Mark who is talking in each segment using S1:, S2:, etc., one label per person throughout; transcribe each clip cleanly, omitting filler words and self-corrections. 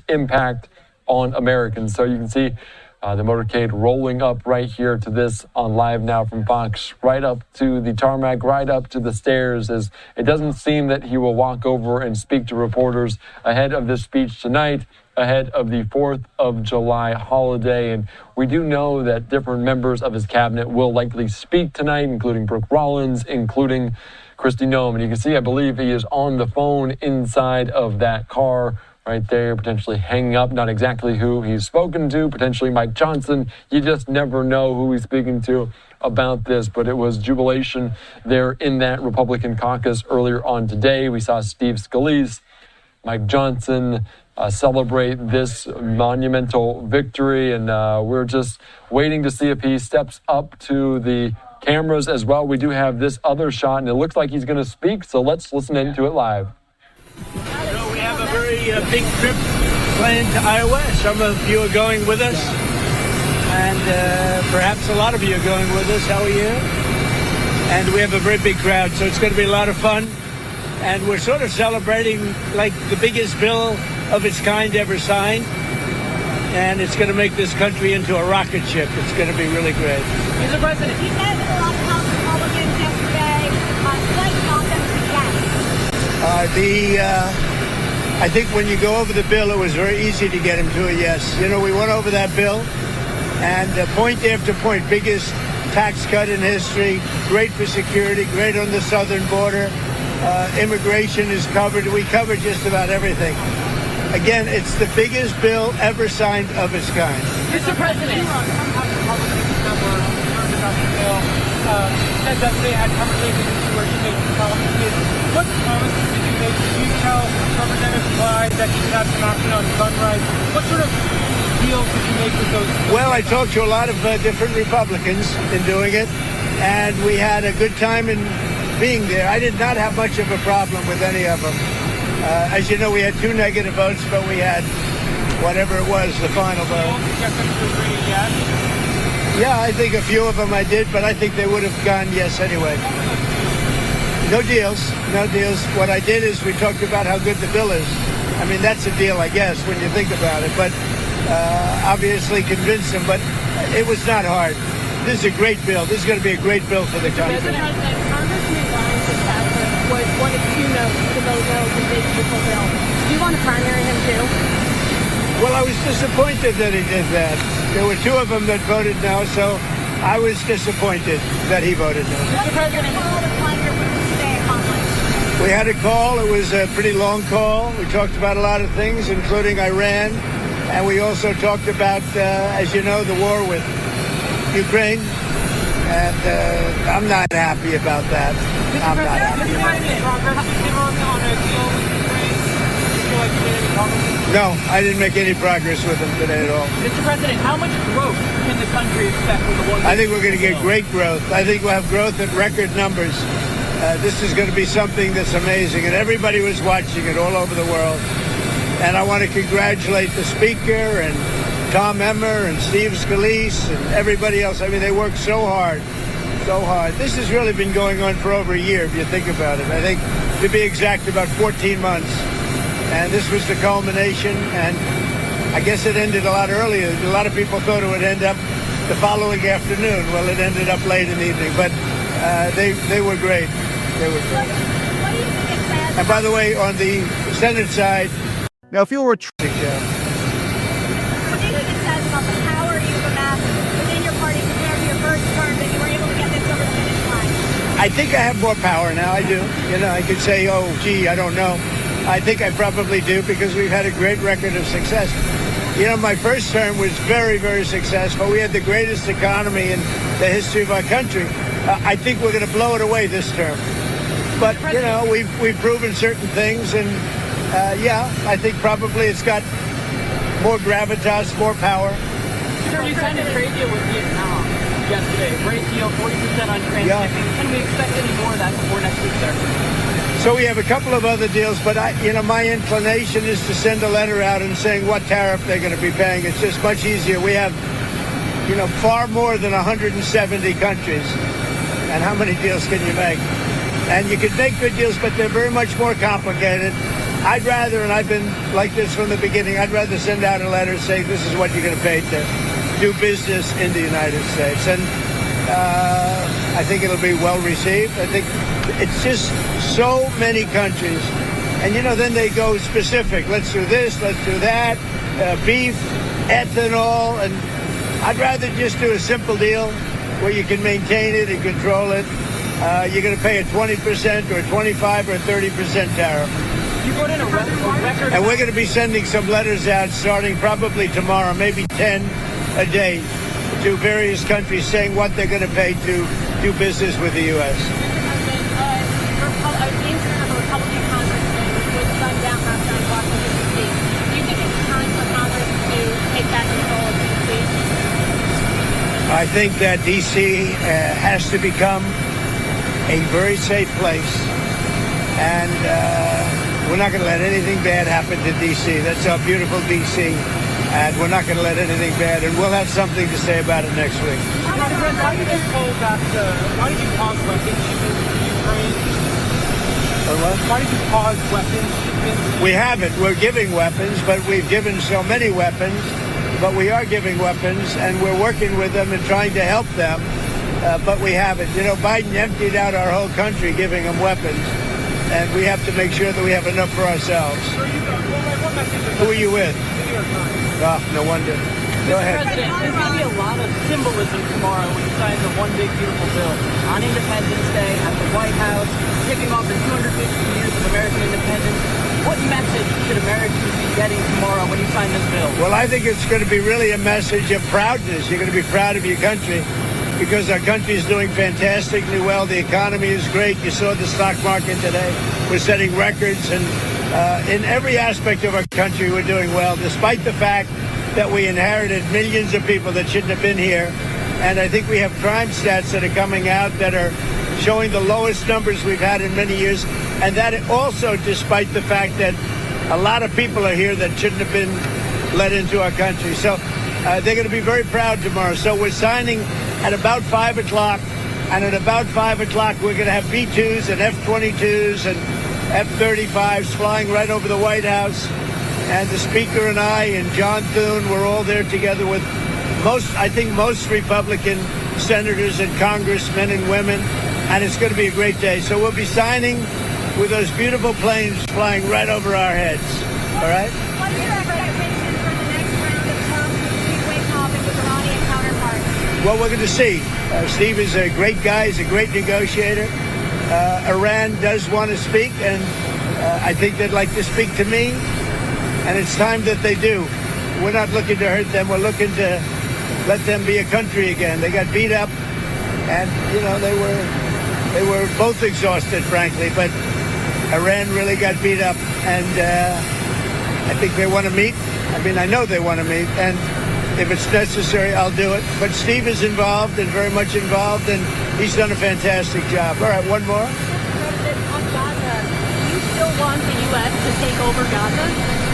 S1: impact on Americans. So you can see the motorcade rolling up right here to this on Live Now from Fox, right up to the tarmac, right up to the stairs, as it doesn't seem that he will walk over and speak to reporters ahead of this speech tonight, ahead of the 4th of July holiday. And we do know that different members of his cabinet will likely speak tonight, including Brooke Rollins, including Kristi Noem. And you can see, I believe he is on the phone inside of that car right there, potentially hanging up, not exactly who he's spoken to, potentially Mike Johnson. You just never know who he's speaking to about this, but it was jubilation there in that Republican caucus earlier on today. We saw Steve Scalise, Mike Johnson celebrate this monumental victory, and we're just waiting to see if he steps up to the cameras as well. We do have this other shot, and it looks like he's going to speak, so let's listen into it live.
S2: We have a very big trip planned to Iowa. Some of you are going with us, and perhaps a lot of you are going with us. How are you? And we have a very big crowd, so it's going to be a lot of fun. And we're sort of celebrating like the biggest bill of its kind ever signed. And it's going to make this country into a rocket ship. It's going to be really great.
S3: Mr. President, he said that a lot of House Republicans yesterday pledged not them to yes.
S2: I think when you go over the bill, it was very easy to get him to a yes. You know, we went over that bill, and point after point, biggest tax cut in history, great for security, great on the southern border. Immigration is covered. We covered just about everything. Again, it's the biggest bill ever signed of its kind.
S3: Mr. President.
S4: Said that they had conversations where he made promises. What promises did you make? Did you tell Representative Clyde that he could have some action on gun rights? What sort of deals did you make with those?
S2: Well, I talked to a lot of different Republicans in doing it, and we had a good time in being there. I did not have much of a problem with any of them. As you know, we had 2 negative votes, but we had whatever it was, the final vote. Yeah, I think a few of them I did, but I think they would have gone yes anyway. No deals. What I did is we talked about how good the bill is. I mean, that's a deal, I guess, when you think about it. But obviously convinced them, but it was not hard. This is a great bill. This is going to be a great bill for the country.
S3: Congressman Ryan Fitzpatrick was one of 2 no's to vote no to this beautiful bill. Do you want to primary him too?
S2: Well, I was disappointed that he did that. There were 2 of them that voted no, so I was disappointed that he voted no.
S3: Mr. President,
S2: we had a call. It was a pretty long call. We talked about a lot of things, including Iran. And we also talked about, as you know, the war with Ukraine. And I'm not happy about that. I'm not happy about that. No, I didn't make any progress with him today at all.
S4: Mr. President, how much growth can the country expect with the 1
S2: I think we're going to get great growth. I think we'll have growth at record numbers. This is going to be something that's amazing, and everybody was watching it all over the world. And I want to congratulate the Speaker and Tom Emmer and Steve Scalise and everybody else. I mean, they worked so hard. This has really been going on for over a year, if you think about it. I think, to be exact, about 14 months. And this was the culmination, and I guess it ended a lot earlier. A lot of people thought it would end up the following afternoon. Well, it ended up late in the evening, but they were great. They were great.
S3: What do you think it says?
S2: And by the way, on the Senate side,
S5: now if you'll
S3: What do you think it says about the power you've amassed within your party compared to your first term that you were able to get this over the finish line?
S2: I think I have more power now. I do. You know, I could say, oh, gee, I don't know. I think I probably do, because we've had a great record of success. You know, my first term was very, very successful. We had the greatest economy in the history of our country. I think we're going to blow it away this term. But, you know, we've proven certain things, and, yeah, I think probably it's got more gravitas, more power.
S4: Sir, you signed a trade deal with Vietnam yesterday. Great deal, 40% on transit.
S2: Yeah.
S4: Can we expect any more of that before next week, sir?
S2: So we have a couple of other deals, but my inclination is to send a letter out and saying what tariff they're going to be paying. It's just much easier. We have, far more than 170 countries. And how many deals can you make? And you can make good deals, but they're very much more complicated. I'd rather, and I've been like this from the beginning, I'd rather send out a letter saying this is what you're going to pay to do business in the United States. And I think it'll be well received. I think it's just so many countries. And, then they go specific. Let's do this, let's do that, beef, ethanol. And I'd rather just do a simple deal where you can maintain it and control it. You're going to pay a 20% or a 25 or a 30% tariff.
S4: You put in a record.
S2: And we're going to be sending some letters out starting probably tomorrow, maybe 10 a day, to various countries saying what they're going to pay to do business with the U.S. I think that D.C. has to become a very safe place, and we're not going to let anything bad happen to D.C. That's our beautiful D.C., and we're not going to let anything bad, and we'll have something to say about it next week.
S4: Why did you pause weapons shipments to Ukraine? Why did you pause weapons shipments?
S2: We haven't. We're giving weapons, but we've given so many weapons. But we are giving weapons, and we're working with them and trying to help them. But we haven't. Biden emptied out our whole country giving them weapons, and we have to make sure that we have enough for ourselves. Who are you with? Oh, no wonder. Go ahead.
S5: President, there's going to be a lot of symbolism tomorrow when you sign the One Big Beautiful Bill on Independence Day at the White House, kicking off the 250 years of American independence. What message should Americans be getting tomorrow when you sign this bill?
S2: Well, I think it's going to be really a message of proudness. You're going to be proud of your country because our country is doing fantastically well. The economy is great. You saw the stock market today. We're setting records, and in every aspect of our country, we're doing well, despite the fact that we inherited millions of people that shouldn't have been here. And I think we have crime stats that are coming out that are showing the lowest numbers we've had in many years. And that also despite the fact that a lot of people are here that shouldn't have been let into our country. So they're going to be very proud tomorrow. So we're signing at about 5 o'clock. And at about 5 o'clock, we're going to have B-2s and F-22s and F-35s flying right over the White House. And the Speaker and I and John Thune, we're all there together with most Republican senators and congressmen and women. And it's going to be a great day. So we'll be signing with those beautiful planes flying right over our heads. All right?
S3: What are your expectations for the next round of Trump's three-way talks with Iranian counterparts?
S2: Well, we're going to see. Steve is a great guy. He's a great negotiator. Iran does want to speak, and I think they'd like to speak to me. And it's time that they do. We're not looking to hurt them. We're looking to let them be a country again. They got beat up, and, they were both exhausted, frankly, but Iran really got beat up, and I think they want to meet. I know they want to meet, and if it's necessary, I'll do it. But Steve is involved and very much involved, and he's done a fantastic job. All right, one more.
S3: President, on Gaza, do you still want the U.S. to take over Gaza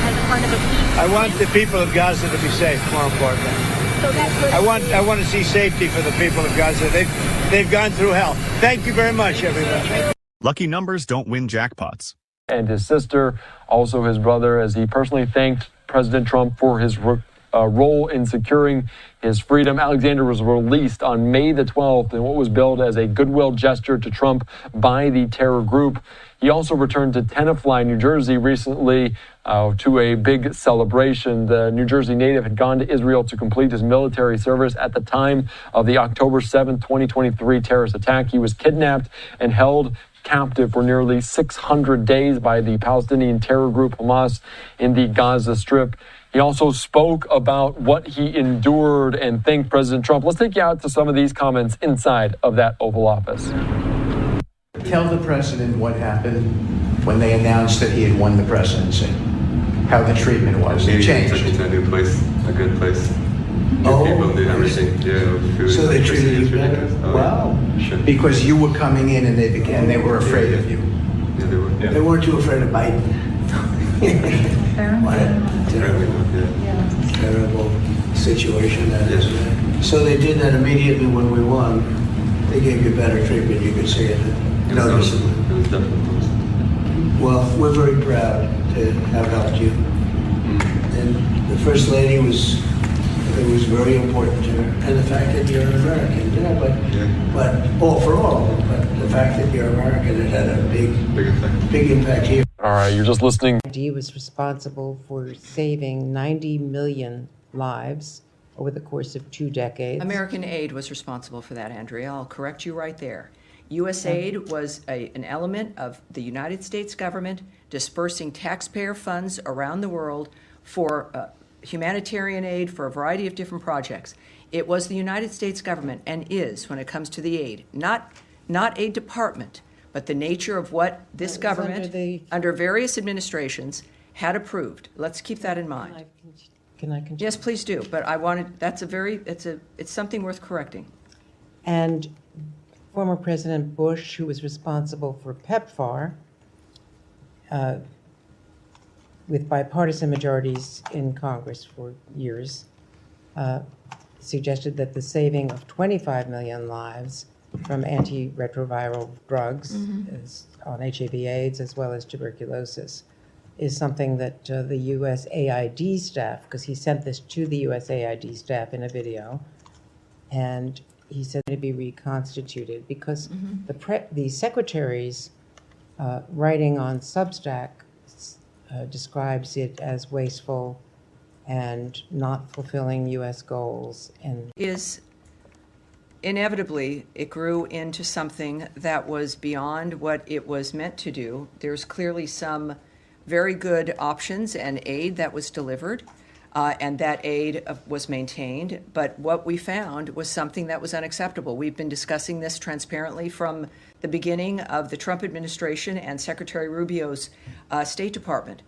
S3: as a part of a peace?
S2: I want the people of Gaza to be safe, more importantly.
S3: So that's good.
S2: I want to see safety for the people of Gaza. They've gone through hell. Thank you very much, everybody.
S6: Lucky numbers don't win jackpots.
S1: And his sister, also his brother, as he personally thanked President Trump for his role in securing his freedom. Alexander was released on May the 12th in what was billed as a goodwill gesture to Trump by the terror group. He also returned to Tenafly, New Jersey recently to a big celebration. The New Jersey native had gone to Israel to complete his military service at the time of the October 7th, 2023 terrorist attack. He was kidnapped and held captive for nearly 600 days by the Palestinian terror group Hamas in the Gaza Strip. He also spoke about what he endured and thanked President Trump. Let's take you out to some of these comments inside of that Oval Office.
S7: Tell the president what happened when they announced that he had won the presidency, how the treatment was. It changed.
S8: Took me to a new place, a good place. Good people did everything. Yeah, food.
S7: So they treated you better?
S8: Oh,
S7: wow.
S8: Sure.
S7: Because you were coming in and they were afraid of you.
S8: Yeah, they were. Yeah.
S7: They weren't too afraid of Biden. What a terrible situation that is. So they did that immediately when we won. They gave you better treatment. You could see it noticeably.
S8: It was definitely.
S7: Well, we're very proud. to have helped you. And the First Lady was very important to her. And the fact that you're American, but for all of them, but the fact that you're American, it had a big impact here.
S1: All right, you're just listening.
S9: He was responsible for saving 90 million lives over the course of 2 decades.
S10: American aid was responsible for that, Andrea. I'll correct you right there. U.S. aid was an element of the United States government dispersing taxpayer funds around the world for humanitarian aid for a variety of different projects. It was the United States government, and is, when it comes to the aid, not a department, but the nature of what this government, under various administrations, had approved. Let's keep that in mind.
S9: Can I continue?
S10: Yes, please do. But I wanted, it's something worth correcting.
S9: And former President Bush, who was responsible for PEPFAR, with bipartisan majorities in Congress for years, suggested that the saving of 25 million lives from antiretroviral drugs on HIV/AIDS as well as tuberculosis is something that the USAID staff, because he sent this to the USAID staff in a video, and he said to be reconstituted because the secretary's writing on Substack describes it as wasteful and not fulfilling U.S. goals. And
S10: inevitably, it grew into something that was beyond what it was meant to do. There's clearly some very good options and aid that was delivered, and that aid was maintained. But what we found was something that was unacceptable. We've been discussing this transparently from the beginning of the Trump administration and Secretary Rubio's State Department,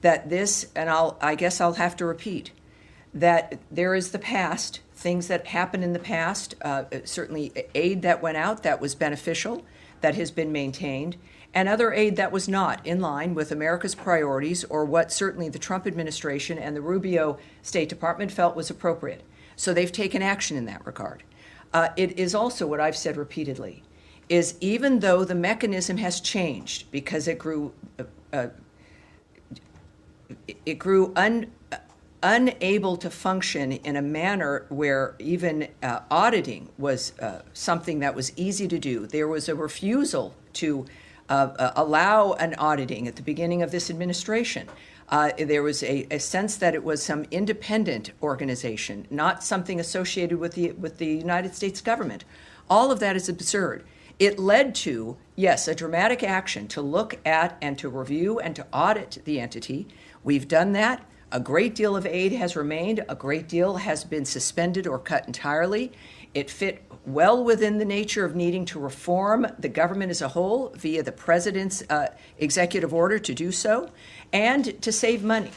S10: that this, and I guess I'll have to repeat, that there is the past, things that happened in the past, certainly aid that went out that was beneficial, that has been maintained, and other aid that was not in line with America's priorities or what certainly the Trump administration and the Rubio State Department felt was appropriate. So they've taken action in that regard. It is also what I've said repeatedly, is even though the mechanism has changed because it grew unable to function in a manner where even auditing was something that was easy to do. There was a refusal to allow an auditing at the beginning of this administration. There was a sense that it was some independent organization, not something associated with the United States government. All of that is absurd. It led to, yes, a dramatic action to look at and to review and to audit the entity. We've done that. A great deal of aid has remained. A great deal has been suspended or cut entirely. It fit well within the nature of needing to reform the government as a whole via the president's executive order to do so and to save money.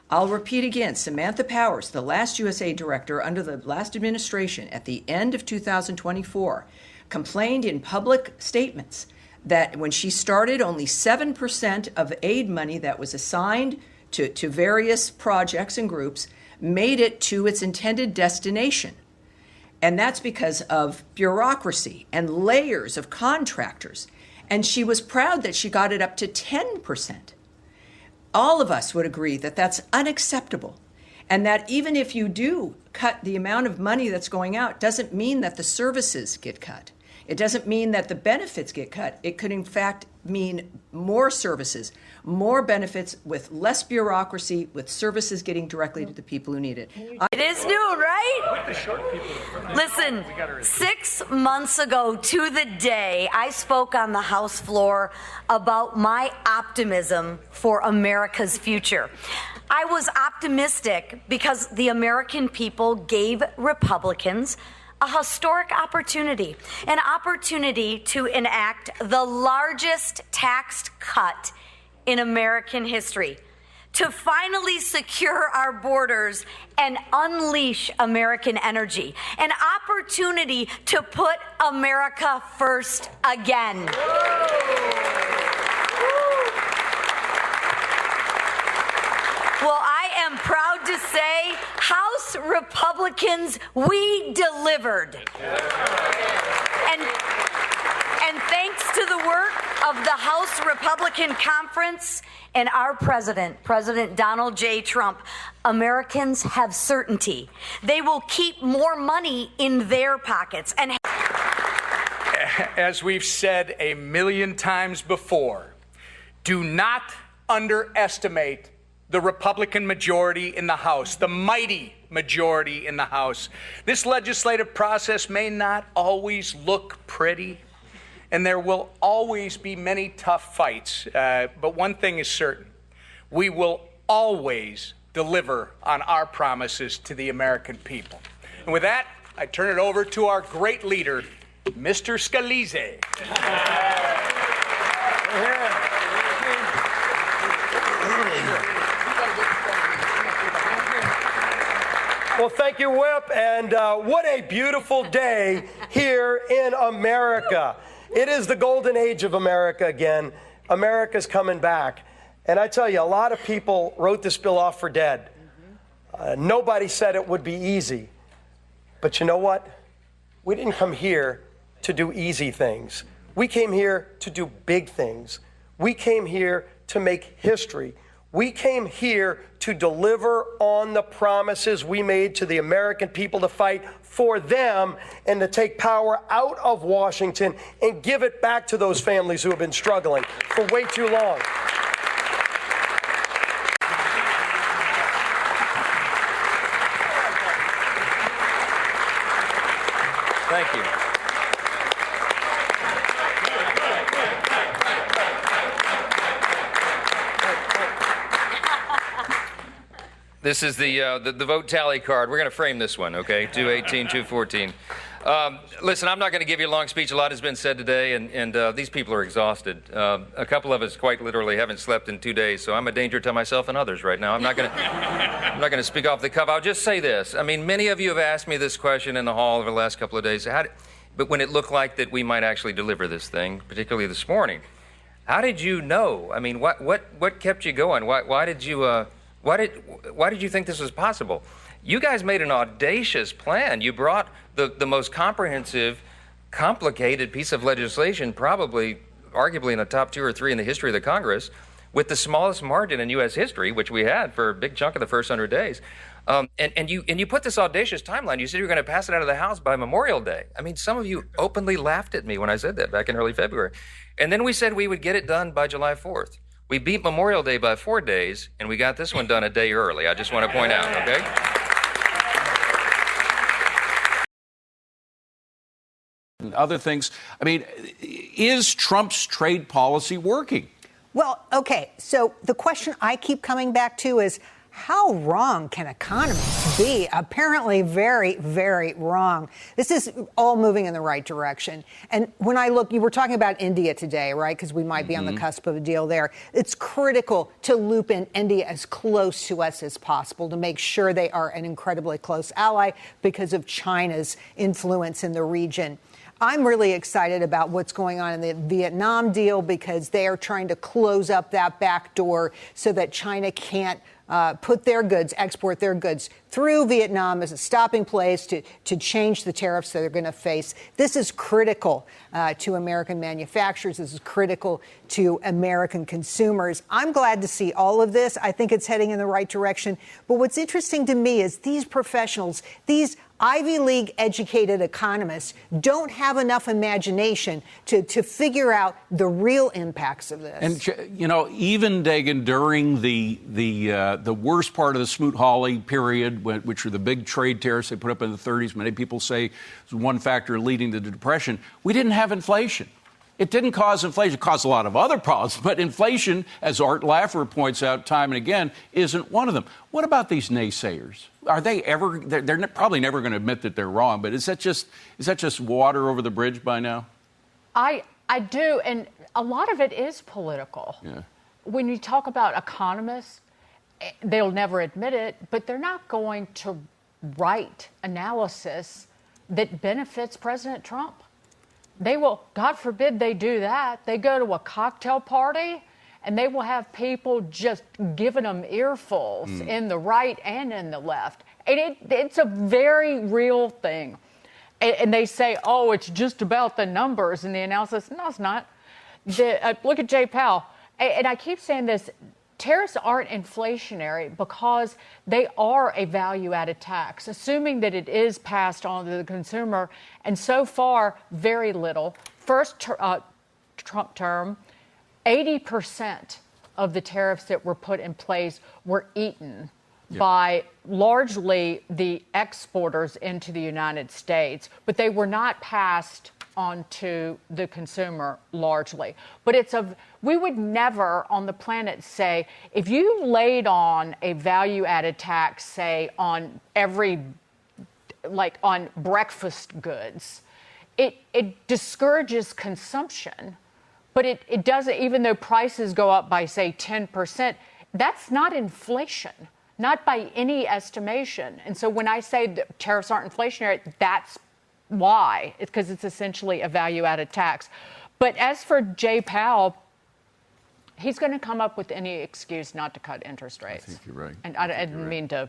S10: I'll repeat again, Samantha Powers, the last USAID director under the last administration at the end of 2024, complained in public statements that when she started, only 7% of aid money that was assigned to various projects and groups made it to its intended destination. And that's because of bureaucracy and layers of contractors. And she was proud that she got it up to 10%. All of us would agree that that's unacceptable. And that even if you do cut the amount of money that's going out, doesn't mean that the services get cut. It doesn't mean that the benefits get cut. It could, in fact, mean more services, more benefits with less bureaucracy, with services getting directly to the people who need it.
S11: It is noon, right? Listen, 6 months ago to the day, I spoke on the House floor about my optimism for America's future. I was optimistic because the American people gave Republicans a historic opportunity, an opportunity to enact the largest tax cut in American history, to finally secure our borders and unleash American energy, an opportunity to put America first again. Well, I am proud to say, House Republicans, we delivered. And thanks to the work of the House Republican Conference and our president, President Donald J. Trump, Americans have certainty. They will keep more money in their pockets. And
S12: as we've said a million times before, do not underestimate the Republican majority in the House, the mighty majority in the House. This legislative process may not always look pretty, and there will always be many tough fights. But one thing is certain. We will always deliver on our promises to the American people. And with that, I turn it over to our great leader, Mr. Scalise.
S13: Well, thank you, Whip, and what a beautiful day here in America. It is the golden age of America again. America's coming back. And I tell you, a lot of people wrote this bill off for dead. Nobody said it would be easy. But you know what? We didn't come here to do easy things. We came here to do big things. We came here to make history. We came here to deliver on the promises we made to the American people, to fight for them and to take power out of Washington and give it back to those families who have been struggling for way too long.
S12: Thank you.
S14: This is the vote tally card. We're going to frame this one, okay? 218, 214. Listen, I'm not going to give you a long speech. A lot has been said today, and these people are exhausted. A couple of us quite literally haven't slept in 2 days, so I'm a danger to myself and others right now. I'm not going to speak off the cuff. I'll just say this. I mean, many of you have asked me this question in the hall over the last couple of days. But when it looked like that we might actually deliver this thing, particularly this morning, how did you know? I mean, what kept you going? Why did you think this was possible? You guys made an audacious plan. You brought the most comprehensive, complicated piece of legislation, probably, arguably in the top 2 or 3 in the history of the Congress, with the smallest margin in U.S. history, which we had for a big chunk of the first 100 days. And you put this audacious timeline. You said you were going to pass it out of the House by Memorial Day. I mean, some of you openly laughed at me when I said that back in early February. And then we said we would get it done by July 4th. We beat Memorial Day by 4 days, and we got this one done a day early. I just want to point out, okay?
S15: And other things. I mean, is Trump's trade policy working?
S16: Well, okay, so the question I keep coming back to is, how wrong can economists be? Apparently very, very wrong. This is all moving in the right direction. And when I look, you were talking about India today, right? Because we might be on the cusp of a deal there. It's critical to loop in India as close to us as possible to make sure they are an incredibly close ally because of China's influence in the region. I'm really excited about what's going on in the Vietnam deal because they are trying to close up that back door so that China can't put their goods, export their goods through Vietnam as a stopping place to change the tariffs that they're going to face. This is critical to American manufacturers. This is critical to American consumers. I'm glad to see all of this. I think it's heading in the right direction. But what's interesting to me is these professionals, these Ivy League educated economists don't have enough imagination to figure out the real impacts of this.
S15: And, you know, even, Dagan, during the worst part of the Smoot-Hawley period, which were the big trade tariffs they put up in the 30s, many people say was one factor leading to the Depression, we didn't have inflation. It didn't cause inflation. It caused a lot of other problems, but inflation, as Art Laffer points out time and again, isn't one of them. What about these naysayers? Are they ever? They're probably never going to admit that they're wrong, but is that just water over the bridge by now?
S17: I do, and a lot of it is political.
S15: Yeah.
S17: When you talk about economists, they'll never admit it, but they're not going to write analysis that benefits President Trump. They will, God forbid they do that. They go to a cocktail party and they will have people just giving them earfuls in the right and in the left. And it's a very real thing. And they say, oh, it's just about the numbers and the analysis. No, it's not. look at Jay Powell. And I keep saying this, tariffs aren't inflationary because they are a value-added tax, assuming that it is passed on to the consumer. And so far, very little. First Trump term, 80% of the tariffs that were put in place were eaten by largely the exporters into the United States, but they were not passed on to the consumer largely. But we would never on the planet say, if you laid on a value-added tax, say on on breakfast goods, it discourages consumption, but it doesn't, even though prices go up by, say, 10%, that's not inflation, not by any estimation. And so when I say that tariffs aren't inflationary, that's why. It's because it's essentially a value-added tax. But as for Jay Powell, he's going to come up with any excuse not to cut interest rates.
S15: I think you're right.
S17: And I didn't mean to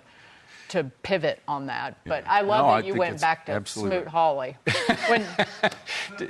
S17: pivot on that, but I love that you went back to Smoot-Hawley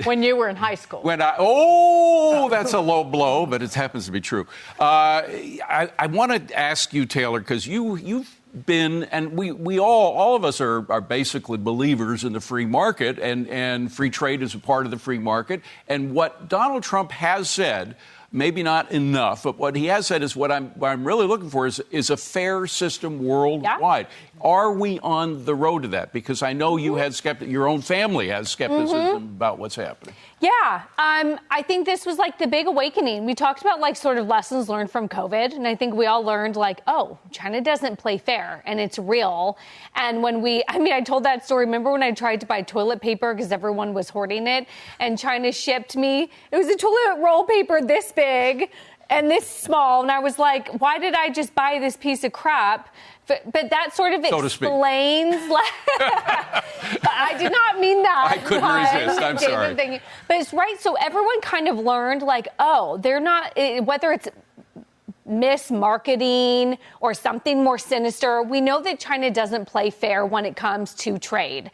S17: when you were in high school.
S15: That's a low blow, but it happens to be true. I want to ask you, Taylor, because you've been, and we all of us are basically believers in the free market, and free trade is a part of the free market. And what Donald Trump has said, maybe not enough, but what he has said is what I'm really looking for is a fair system worldwide. Yeah. Are we on the road to that? Because I know you had your own family has skepticism about what's happening.
S18: Yeah, I think this was like the big awakening. We talked about like sort of lessons learned from COVID, and I think we all learned like, oh, China doesn't play fair, and it's real. And when I told that story. Remember when I tried to buy toilet paper because everyone was hoarding it, and China shipped me? It was a toilet roll paper this big and this small, and I was like, why did I just buy this piece of crap? But that sort of explains. But I did not mean that.
S15: I couldn't resist. I'm sorry.
S18: But it's right. So everyone kind of learned, like, oh, they're not. Whether it's mismarketing or something more sinister, we know that China doesn't play fair when it comes to trade.